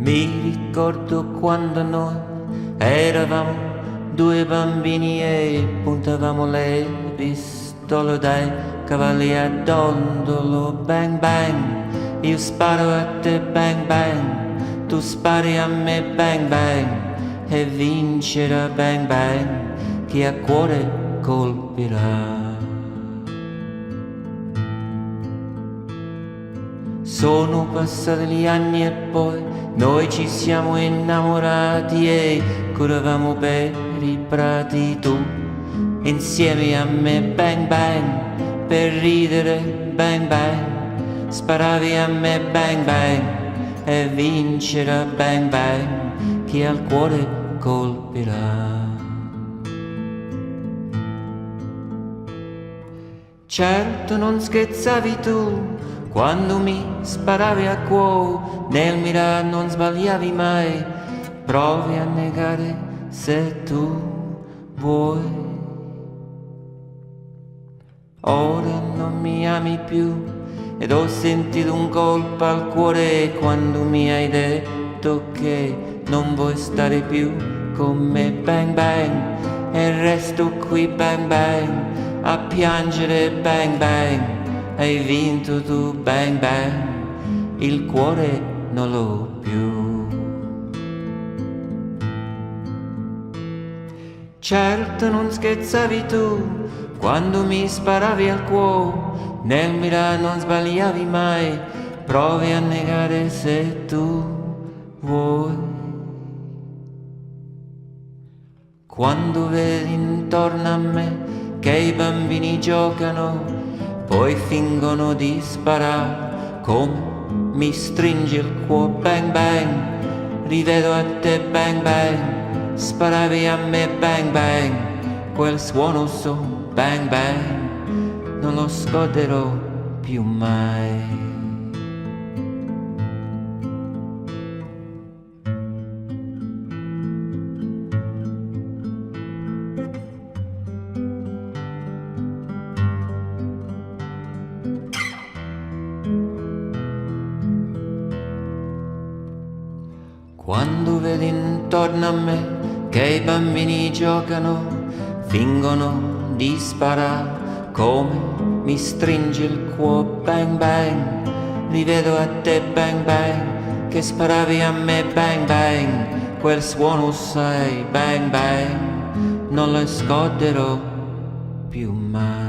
Mi ricordo quando noi eravamo due bambini e puntavamo le pistole dai cavalli a dondolo. Bang bang, io sparo a te bang bang, tu spari a me bang bang, e vincerà bang bang chi a cuore colpirà. Sono passati gli anni e poi noi ci siamo innamorati e correvamo per i prati, tu insieme a me bang bang, per ridere bang bang, sparavi a me bang bang, e vincerà bang bang chi al cuore colpirà. Certo non scherzavi tu quando mi sparavi a cuore, nel mirare non sbagliavi mai, provi a negare se tu vuoi. Ora non mi ami più ed ho sentito un colpo al cuore quando mi hai detto che non vuoi stare più con me bang bang, e resto qui bang bang a piangere bang bang. Hai vinto tu bang bang, il cuore non l'ho più. Certo non scherzavi tu quando mi sparavi al cuore, nel mirare non sbagliavi mai, provi a negare se tu vuoi. Quando vedi intorno a me che i bambini giocano, poi fingono di sparare, come mi stringe il cuore bang bang, rivedo a te bang bang, sparavi a me bang bang, quel suono so bang bang, non lo scorderò più mai. Quando vedi intorno a me che i bambini giocano, fingono di sparare, come mi stringe il cuore bang bang, rivedo a te bang bang, che sparavi a me bang bang, quel suono sai bang bang, non lo scorderò più mai.